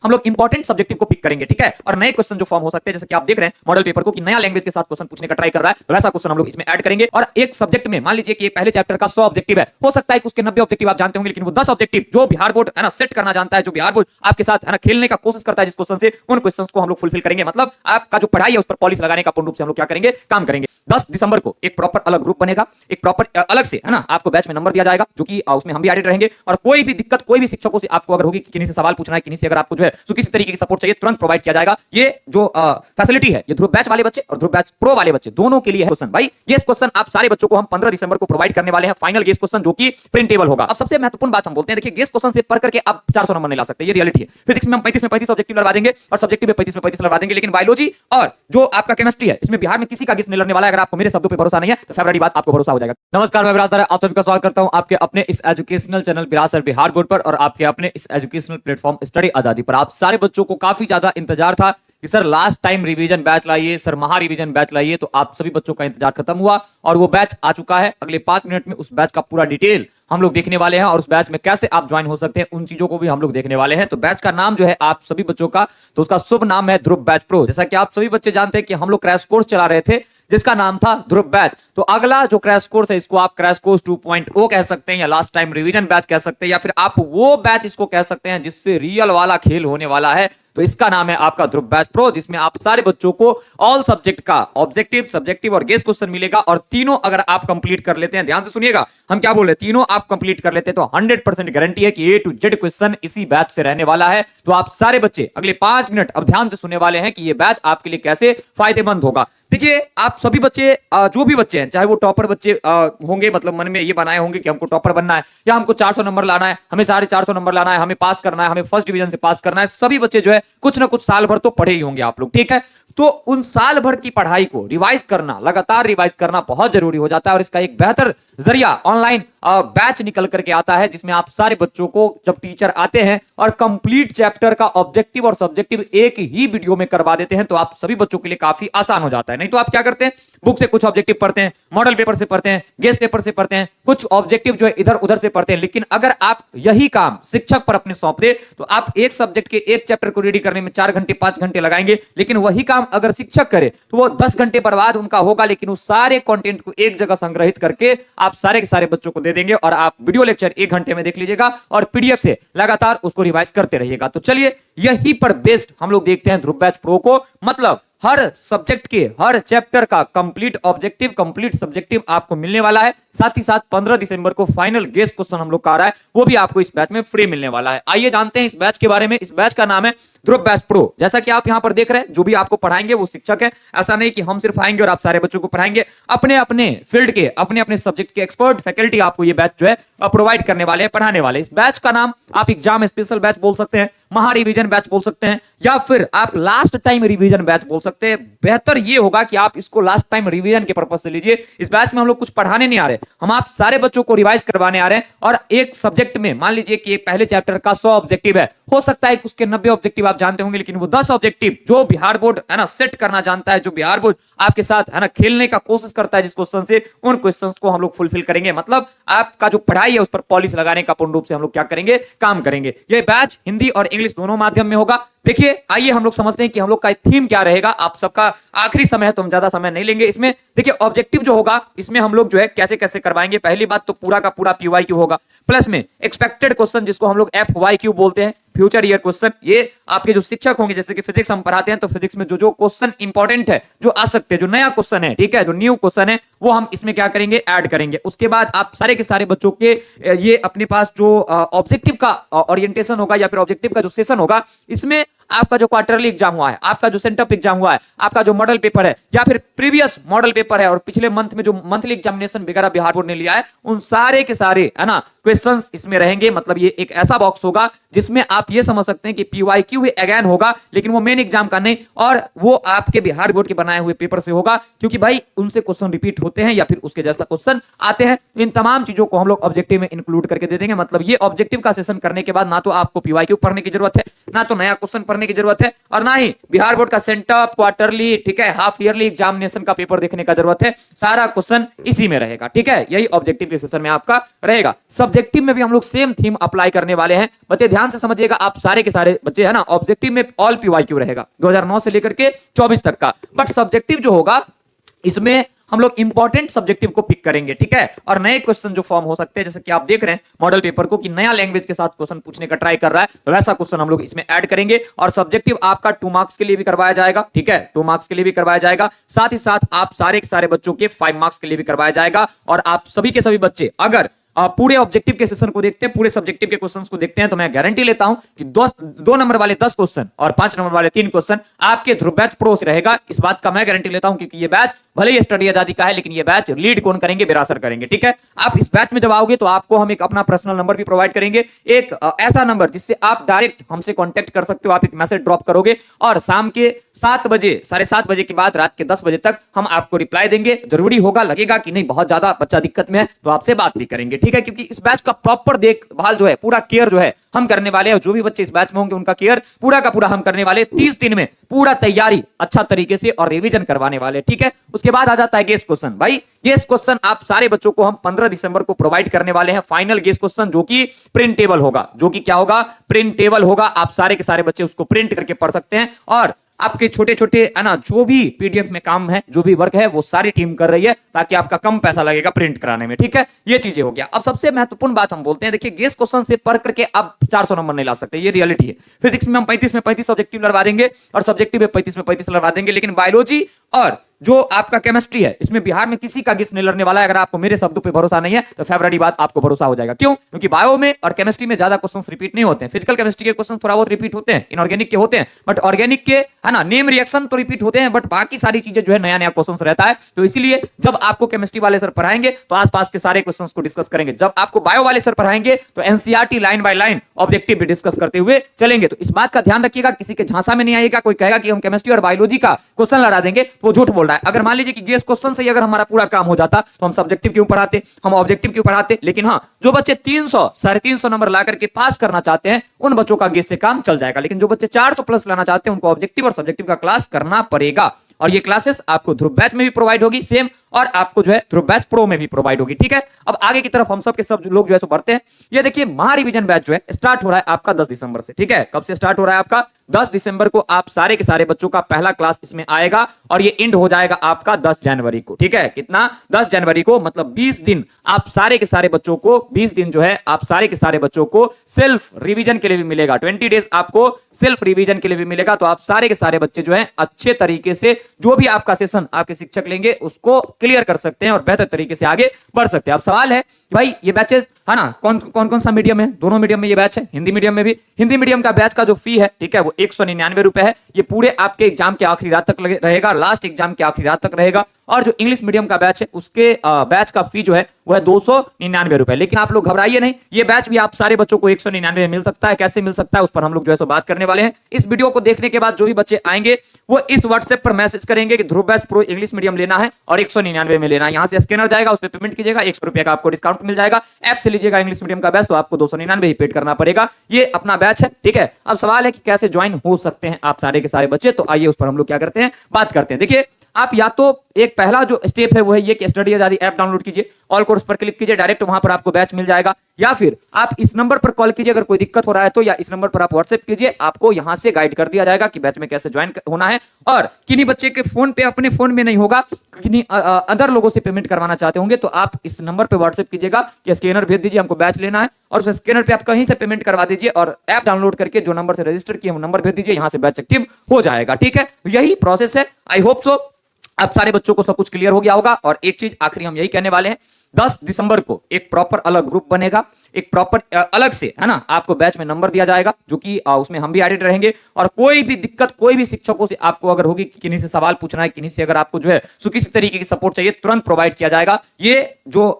हम लोग important subjective को पिक करेंगे, ठीक है। और नए क्वेश्चन जो फॉर्म हो सकते हैं, जैसे कि आप देख रहे हैं मॉडल पेपर को कि नया लैंग्वेज के साथ क्वेश्चन पूछने का ट्राई कर रहा है, तो वैसा क्वेश्चन हम लोग इसमें ऐड करेंगे। और एक सब्जेक्ट में मान लीजिए कि पहले चैप्टर का 100 ऑब्जेक्टिव है, हो सकता है कि उसके 90 ऑब्जेक्टिव आप जानते होंगे, लेकिन वो 10 ऑब्जेक्टिव जो बिहार बोर्ड है ना सेट करना जानता है, जो बिहार बोर्ड आपके साथ है ना खेलने का कोशिश करता है जिस क्वेश्चन से, उन क्वेश्चन को हम लोग फुलफिल करेंगे। मतलब आपका जो पढ़ाई है उस पर पॉलिश लगाने का पूर्ण रूप से हम लोग क्या करेंगे, काम करेंगे। 10 दिसंबर को एक प्रॉपर अलग ग्रुप बनेगा, एक प्रॉपर अलग से है ना आपको बैच में नंबर दिया जाएगा, जो कि उसमें हम भी एडेड रहेंगे। और कोई भी दिक्कत कोई भी शिक्षकों से आपको अगर होगी कि किन्हीं से सवाल पूछना है, किन्हीं से अगर आपको जो है तो किसी तरीके की सपोर्ट चाहिए, तुरंत प्रोवाइड किया जाएगा। ये जो फैसिलिटी है ये ध्रुव बैच वाले बच्चे और ध्रुव बैच प्रो वाले बच्चे दोनों के लिए है। क्वेश्चन भाई ये क्वेश्चन आप सारे बच्चों को हम 15 दिसंबर को प्रोवाइड करने वाले हैं, फाइनल गेस क्वेश्चन जो कि प्रिंटेबल होगा। अब सबसे महत्वपूर्ण बात हम बोलते हैं, देखिए गेस क्वेश्चन से पढ़ करके आप 400 नंबर नहीं ला सकते, ये रियलिटी है। फिजिक्स में हम 35 में 35 ऑब्जेक्टिव लगा देंगे और सब्जेक्टिव में 35 में 35 लगा देंगे, लेकिन बायोलॉजी और जो आपका केमिस्ट्री है इसमें बिहार में किसी का गेस नहीं लगने वाला है। अगर आपको मेरे शब्दों पे भरोसा नहीं है तो फेवरेट बात आपको भरोसा हो जाएगा। नमस्कार, मैं विरासर आप सभी का स्वागत करता हूं आपके अपने इस एजुकेशनल चैनल विरासर बिहार बोर्ड पर और आपके अपने इस एजुकेशनल प्लेटफॉर्म स्टडी आजादी पर। आप सारे बच्चों को काफी ज्यादा इंतजार था कि sir last time revision batch लाइए, सर महा रिवीजन बैच लाइए, तो आप सभी बच्चों का इंतजार खत्म हुआ और वो बैच आ चुका है। अगले 5 मिनट में उस बैच का पूरा डिटेल हम लोग देखने वाले हैं और उस बैच में कैसे आप ज्वाइन हो सकते हैं उन चीजों को भी हम लोग देखने वाले हैं। तो बैच का नाम जो है आप सभी बच्चों का, तो उसका शुभ नाम है ध्रुव बैच प्रो। जैसा कि आप सभी बच्चे जानते हैं कि हम लोग क्रैश कोर्स चला रहे थे जिसका नाम था ध्रुव बैच, तो अगला जो क्रैश कोर्स है इसको आप क्रैश कोर्स 2.0 कह सकते हैं या लास्ट टाइम रिवीजन बैच कह सकते हैं, या फिर आप वो बैच इसको कह सकते हैं जिससे रियल वाला खेल होने वाला है। तो इसका नाम है आपका ध्रुव बैच प्रो, जिसमें आप सारे बच्चों को ऑल सब्जेक्ट का ऑब्जेक्टिव, सब्जेक्टिव और गेस क्वेश्चन मिलेगा। और तीनों अगर आप कंप्लीट कर लेते हैं, ध्यान से सुनिएगा हम क्या बोल रहे हैं, तीनों आप कंप्लीट कर लेते हैं तो 100% गारंटी है कि A to Z क्वेश्चन इसी बैच से रहने वाला है। तो आप सारे बच्चे अगले 5 मिनट अब ध्यान से सुनने वाले हैं कि यह बैच आपके लिए कैसे फायदेमंद होगा। देखिए आप सभी बच्चे जो भी बच्चे हैं, चाहे वो टॉपर बच्चे होंगे, मतलब मन में ये बनाए होंगे कि हमको टॉपर बनना है या हमको 400 नंबर लाना है, हमें 450 नंबर लाना है, हमें पास करना है, हमें फर्स्ट डिवीजन से पास करना है। सभी बच्चे जो है कुछ ना कुछ साल भर तो पढ़े ही होंगे आप लोग, ठीक है। तो उन साल भर की पढ़ाई को रिवाइज करना, लगातार रिवाइज करना बहुत जरूरी हो जाता है और इसका एक बेहतर जरिया ऑनलाइन बैच निकल करके आता है, जिसमें आप सारे बच्चों को जब टीचर आते हैं और कंप्लीट चैप्टर का ऑब्जेक्टिव और सब्जेक्टिव एक ही वीडियो में करवा देते हैं, तो आप सभी बच्चों के लिए काफी आसान हो जाता है। नहीं तो आप क्या करते हैं, बुक से कुछ ऑब्जेक्टिव पढ़ते हैं, मॉडल पेपर से पढ़ते हैं, गेस पेपर से पढ़ते हैं, कुछ ऑब्जेक्टिव जो है इधर उधर से पढ़ते हैं। लेकिन अगर आप यही काम शिक्षक पर अपने सौंप दे तो आप एक सब्जेक्ट के एक चैप्टर को रेडी करने में 4 घंटे 5 घंटे लगाएंगे, लेकिन वही काम अगर शिक्षक करे तो वो 10 घंटे बर्बाद उनका होगा, लेकिन उस सारे कंटेंट को एक जगह संग्रहित करके आप सारे के सारे बच्चों को दे देंगे और आप वीडियो लेक्चर 1 घंटे में देख लीजिएगा और पीडीएफ से लगातार उसको रिवाइज करते रहिएगा। तो चलिए यही पर बेस्ड हम लोग देखते हैं ध्रुव बैच प्रो को, मतलब हर सब्जेक्ट के हर चैप्टर का कंप्लीट ऑब्जेक्टिव, कंप्लीट सब्जेक्टिव आपको मिलने वाला है। साथ ही साथ 15 दिसंबर को फाइनल गेस क्वेश्चन हम लोग का आ रहा है, वो भी आपको इस बैच में फ्री मिलने वाला है। आइए जानते हैं इस बैच के बारे में। इस बैच का नाम है ध्रुव बैच प्रो। जैसा कि आप यहां पर देख रहे हैं, जो भी आपको पढ़ाएंगे वो शिक्षक है। ऐसा नहीं कि हम सिर्फ आएंगे और आप सारे बच्चों को पढ़ाएंगे, अपने अपने फील्ड के अपने अपने सब्जेक्ट के एक्सपर्ट फैकल्टी आपको ये बैच जो है प्रोवाइड करने वाले हैं, पढ़ाने वाले। इस बैच का नाम आप एग्जाम स्पेशल बैच बोल सकते हैं, महा रिवीजन बैच बोल सकते हैं, या फिर आप लास्ट टाइम रिवीजन बैच बोल सकते हैं। बेहतर ये होगा कि आप इसको लास्ट टाइम रिवीजन के पर्पज से लीजिए। इस बैच में हम लोग कुछ पढ़ाने नहीं आ रहे, हम आप सारे बच्चों को रिवाइज करवाने आ रहे हैं। और एक सब्जेक्ट में मान लीजिए कि पहले चैप्टर का 100 ऑब्जेक्टिव है, हो सकता है कि उसके 90 ऑब्जेक्टिव आप जानते होंगे, लेकिन वो 10 ऑब्जेक्टिव जो बिहार बोर्ड है ना सेट करना जानता है, जो बिहार बोर्ड आपके साथ है ना खेलने का कोशिश करता है जिस क्वेश्चन से, उन क्वेश्चंस को हम लोग फुलफिल करेंगे। मतलब आपका जो पढ़ाई है उस पर पॉलिश लगाने का पूर्ण रूप से हम लोग क्या करेंगे, काम करेंगे। ये बैच हिंदी और इंग्लिश दोनों माध्यम में होगा। देखिए आइए हम लोग समझते हैं कि हम लोग का थीम क्या रहेगा। आप सबका आखिरी समय है तो हम ज्यादा समय नहीं लेंगे इसमें। देखिए ऑब्जेक्टिव जो होगा इसमें हम लोग जो है कैसे कैसे करवाएंगे। पहली बात तो पूरा का पूरा पीवाईक्यू होगा, प्लस में एक्सपेक्टेड क्वेश्चन जिसको हम लोग एफवाईक्यू बोलते हैं, फ्यूचर ईयर क्वेश्चन। ये आपके जो शिक्षक होंगे, जैसे कि फिजिक्स हम पढ़ाते हैं तो फिजिक्स में जो जो क्वेश्चन इंपॉर्टेंट है, जो आ सकते हैं, जो नया क्वेश्चन है, ठीक है, जो न्यू क्वेश्चन है, वो हम इसमें क्या करेंगे, ऐड करेंगे। उसके बाद आप सारे के सारे बच्चों के ये अपने पास जो ऑब्जेक्टिव का ओरिएंटेशन होगा या फिर ऑब्जेक्टिव का जो सेशन होगा, इसमें आपका जो क्वार्टरली एग्जाम हुआ है, आपका जो सेंटअप एग्जाम हुआ है, आपका जो मॉडल पेपर है या फिर प्रीवियस मॉडल पेपर है और पिछले मंथ में जो मंथली एग्जामिनेशन वगैरह बिहार बोर्ड ने लिया है, उन सारे के सारे है ना क्वेश्चंस इसमें रहेंगे। मतलब ये एक ऐसा बॉक्स होगा जिसमें आप ये समझ सकते हैं कि पीवाईक्यू ही अगेन होगा, लेकिन वो मेन एग्जाम का नहीं, और वो आपके बिहार बोर्ड के बनाए हुए पेपर से होगा, क्योंकि भाई उनसे क्वेश्चन रिपीट होते हैं या फिर उसके जैसा क्वेश्चन आते हैं। इन तमाम चीजों को हम लोग ऑब्जेक्टिव में इंक्लूड करके दे देंगे। मतलब ये ऑब्जेक्टिव का सेशन करने के बाद ना तो आपको पीवाईक्यू पढ़ने की जरूरत है, ना तो नया क्वेश्चन पढ़ने करने की जरूरत है, और ना ही बिहार बोर्ड का सेंटअप, क्वार्टरली, ठीक है, हाफ ईयरली एग्जामिनेशन का पेपर देखने का जरूरत है। सारा क्वेश्चन इसी में रहेगा, ठीक है, यही ऑब्जेक्टिव के सेशन में आपका रहेगा। सब्जेक्टिव में भी हम लोग सेम थीम अप्लाई करने वाले हैं। बच्चे ध्यान से समझिएगा, आप सारे के सारे बच्चे है ना, ऑब्जेक्टिव में ऑल पीवाईक्यू रहेगा 2009 से लेकर के 24 तक का, बट सब्जेक्टिव जो होगा इसमें हम लोग इंपॉर्टेंट सब्जेक्टिव को पिक करेंगे, ठीक है, और नए क्वेश्चन जो फॉर्म हो सकते हैं, जैसे कि आप देख रहे हैं मॉडल पेपर को कि नया लैंग्वेज के साथ क्वेश्चन पूछने का ट्राई कर रहा है, तो वैसा क्वेश्चन हम लोग इसमें ऐड करेंगे। और सब्जेक्टिव आपका 2 मार्क्स के लिए भी करवाया जाएगा, ठीक है, 2 मार्क्स के लिए भी करवाया जाएगा। साथ ही साथ आप सारे के सारे बच्चों के 5 मार्क्स के लिए भी करवाया जाएगा। और आप सभी के सभी बच्चे अगर पूरे ऑब्जेक्टिव के सेशन को देखते हैं, पूरे सब्जेक्टिव के क्वेश्चंस को देखते हैं, तो मैं गारंटी लेता हूं कि 2 नंबर वाले 10 क्वेश्चन और 5 नंबर वाले 3 क्वेश्चन आपके ध्रुव बैच प्रो से रहेगा। इस बात का मैं गारंटी लेता हूं, क्योंकि ये बैच भले ही स्टडी आजादी का है, लेकिन ये बैच लीड कौन करेंगे, बेरासर करेंगे, ठीक है। आप इस बैच में जब आओगे तो आपको हम एक अपना पर्सनल नंबर भी प्रोवाइड करेंगे, एक ऐसा नंबर जिससे आप डायरेक्ट हमसे कांटेक्ट कर सकते हो। आप एक मैसेज ड्रॉप करोगे और शाम के 7 बजे, 7:30 बजे के बाद रात के 10 बजे तक हम आपको रिप्लाई देंगे। जरूरी होगा, लगेगा कि नहीं बहुत ज्यादा बच्चा दिक्कत में है, तो आपसे बात भी करेंगे, ठीक है, क्योंकि इस बैच का प्रॉपर देखभाल जो है, पूरा केयर जो है हम करने वाले हैं। जो भी बच्चे इस बैच में होंगे उनका केयर पूरा का पूरा हम करने वाले, 30 दिन में पूरा तैयारी अच्छा तरीके से और रिवीजन करवाने वाले, ठीक है। उसके बाद आ जाता है गेस्ट क्वेश्चन। भाई गेस्ट क्वेश्चन आप सारे बच्चों को हम 15 दिसंबर को प्रोवाइड करने वाले हैं, फाइनल गेस्ट क्वेश्चन, जो कि प्रिंटेबल होगा, जो कि क्या होगा, प्रिंटेबल होगा। आप सारे के सारे बच्चे उसको प्रिंट करके पढ़ सकते हैं, और आपके छोटे छोटे है ना जो भी पीडीएफ में काम है, जो भी वर्क है, वो सारी टीम कर रही है, ताकि आपका कम पैसा लगेगा प्रिंट कराने में, ठीक है। ये चीजें हो गया। अब सबसे महत्वपूर्ण बात हम बोलते हैं, देखिए गेस्ट क्वेश्चन से पढ़ करके आप 400 नंबर नहीं ला सकते, ये रियलिटी है। फिजिक्स में हम 35 में 35 ऑब्जेक्टिव लड़वा देंगे, और सब्जेक्टिव में 35 में 35 लड़वा देंगे, लेकिन बायोलॉजी और जो आपका केमिस्ट्री है, इसमें बिहार में किसी का गेस्ट नहीं लड़ने वाला है। अगर आपको मेरे शब्दों पे भरोसा नहीं है तो फेब्रुअरी बाद आपको भरोसा हो जाएगा। क्यों? क्योंकि बायो में और केमिस्ट्री में ज्यादा क्वेश्चंस रिपीट नहीं होते हैं। फिजिकल केमिस्ट्री के क्वेश्चंस थोड़ा बहुत रिपीट होते हैं, इनऑर्गेनिक के होते हैं, बट ऑर्गेनिक के है ना नेम रिएक्शन तो रिपीट होते हैं, बट बाकी सारी चीजें जो है नया नया क्वेश्चंस रहता है। तो इसीलिए जब आपको केमिस्ट्री वाले सर पढ़ाएंगे तो आसपास के सारे क्वेश्चंस को डिस्कस करेंगे। जब आपको बायो वाले सर पढ़ाएंगे तो NCERT line by line objective भी डिस्कस करते हुए चलेंगे। तो इस बात का ध्यान रखिएगा, किसी के झांसा में नहीं आएगा। कोई कहेगा कि हम केमिस्ट्री और बायोलॉजी का क्वेश्चन लड़ा देंगे तो वो झूठ बोल रहा है। अगर मान लीजिए कि गेस्ट क्वेश्चन से अगर हमारा पूरा काम हो जाता तो हम सब्जेक्टिव क्यों पढ़ाते, हम ऑब्जेक्टिव क्यों पढ़ाते। लेकिन हाँ, जो बच्चे 300 350 नंबर ला करके पास करना चाहते हैं उन बच्चों का गेस्ट से काम चल जाएगा, लेकिन जो बच्चे 400 प्लस लाना चाहते हैं उनको ऑब्जेक्टिव और सब्जेक्टिव का क्लास करना पड़ेगा। और ये क्लासेस आपको ध्रुव बैच में भी प्रोवाइड होगी सेम, और आपको जो है ध्रुव बैच प्रो में भी प्रोवाइड होगी, ठीक है। अब आगे की तरफ हम सब के सब लोग जो है सो बढ़ते हैं। ये देखिए महा रिवीजन बैच जो है स्टार्ट हो रहा है आपका 10 दिसंबर से, ठीक है। कब से स्टार्ट हो रहा है आपका? 10 दिसंबर को आप सारे के सारे बच्चों का पहला क्लास इसमें आएगा, और ये एंड हो जाएगा आपका 10 जनवरी को, ठीक है। कितना? 10 जनवरी को, मतलब 20 दिन आप सारे के सारे बच्चों को, 20 दिन जो है आप सारे के सारे बच्चों को सेल्फ रिवीजन के लिए भी मिलेगा। 20 डेज आपको सेल्फ रिवीजन के लिए भी मिलेगा। तो आप सारे के सारे बच्चे जो है अच्छे तरीके से जो भी आपका सेशन आपके शिक्षक लेंगे उसको क्लियर कर सकते हैं और बेहतर तरीके से आगे बढ़ सकते हैं। अब सवाल है कि भाई ये बैचेस है ना कौन सा मीडियम है? दोनों मीडियम में ये बैच है, हिंदी मीडियम में भी। हिंदी मीडियम का बैच का जो फी है, ठीक है, वो 199 रुपए है। ये पूरे आपके एग्जाम के आखिरी रात तक रहेगा, लास्ट एग्जाम के आखिरी रात तक रहेगा। और जो इंग्लिश मीडियम का बैच है उसके बैच का फी जो है वो है 299 रुपए। लेकिन आप लोग घबराइए नहीं, ये बैच भी आप सारे बच्चों को 199 में मिल सकता है। कैसे मिल सकता है उस पर हम लोग जो है सो बात करने वाले हैं। इस वीडियो को देखने के बाद जो भी बच्चे आएंगे वो इस व्हाट्सएप पर मैसेज करेंगे कि ध्रुव बैच प्रो इंग्लिश मीडियम लेना है और 199 में लेना है। यहाँ से स्कैनर जाएगा, उस पर पेमेंट कीजिएगा, 100 रुपए का आपको डिस्काउंट मिल जाएगा। ऐप से लीजिएगा इंग्लिश मीडियम का बैच तो आपको 299 ही पेड करना पड़ेगा। ये अपना बैच है, ठीक है। अब सवाल है कि कैसे ज्वाइन हो सकते हैं आप सारे के सारे बच्चे, तो आइए उस पर हम लोग क्या करते हैं, बात करते हैं। देखिए आप या तो एक पहला जो स्टेप है वो है ये कि स्टडी आजादी ऐप डाउनलोड कीजिए, ऑल कोर्स पर क्लिक कीजिए, डायरेक्ट वहां पर आपको बैच मिल जाएगा। या फिर आप इस नंबर पर कॉल कीजिए अगर कोई दिक्कत हो रहा है तो, या इस नंबर पर आप व्हाट्सएप कीजिए, आपको यहां से गाइड कर दिया जाएगा कि बैच में कैसे ज्वाइन होना है। और किन्हीं बच्चे के फोन पे, अपने फोन में नहीं होगा, किन्हीं अदर लोगों से पेमेंट करवाना चाहते होंगे तो आप इस नंबर पर व्हाट्सएप कीजिएगा कि स्कैनर भेज दीजिए, हमको बैच लेना है, और उस स्कैनर पे आप कहीं से पेमेंट करवा दीजिए और ऐप डाउनलोड करके जो नंबर से रजिस्टर किए वो नंबर भेज दीजिए, यहां से बैच एक्टिव हो जाएगा, ठीक है। यही प्रोसेस है। आई होप सो आप सारे बच्चों को सब कुछ क्लियर हो गया होगा। और एक चीज आखिरी हम यही कहने वाले हैं, 10 दिसंबर को एक प्रॉपर अलग ग्रुप बनेगा, एक प्रॉपर अलग से है ना आपको बैच में नंबर दिया जाएगा, जो कि उसमें हम भी एडिट रहेंगे। और कोई भी दिक्कत, कोई भी शिक्षकों से आपको अगर होगी कि किन्हीं से सवाल पूछना है, किन्हीं से अगर आपको जो है सो किसी तरीके की सपोर्ट चाहिए, तुरंत प्रोवाइड किया जाएगा। ये जो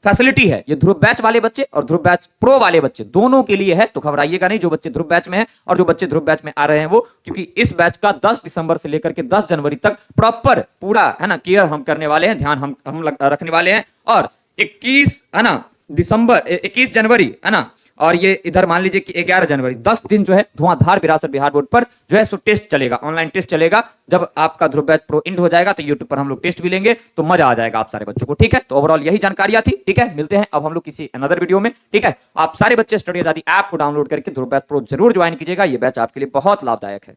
फैसिलिटी है ये ध्रुव बैच वाले बच्चे और ध्रुव बैच प्रो वाले बच्चे दोनों के लिए है। तो घबराइएगा नहीं, जो बच्चे ध्रुव बैच में है और जो बच्चे ध्रुव बैच में आ रहे हैं वो, क्योंकि इस बैच का 10 दिसंबर से लेकर के 10 जनवरी तक प्रॉपर पूरा है ना केयर हम करने वाले हैं, ध्यान हम रखने वाले हैं। और 21 है ना दिसंबर, 21 जनवरी है ना और ये इधर मान लीजिए कि 11 जनवरी 10 दिन जो है धुआंधार विरासत बिहार बोर्ड पर जो है सो टेस्ट चलेगा, ऑनलाइन टेस्ट चलेगा। जब आपका ध्रुव बैच प्रो इंड हो जाएगा तो यूट्यूब पर हम लोग टेस्ट भी लेंगे, तो मजा आ जाएगा आप सारे बच्चों को। ठीक है, तो ओवरऑल यही जानकारियां थी। ठीक है, मिलते हैं अब हम लोग किसी अनदर वीडियो में। ठीक है, आप सारे बच्चे स्टडी आजादी ऐप को डाउनलोड करके ध्रुव बैच प्रो जरूर ज्वाइन कीजिएगा, ये बैच आपके लिए बहुत लाभदायक है।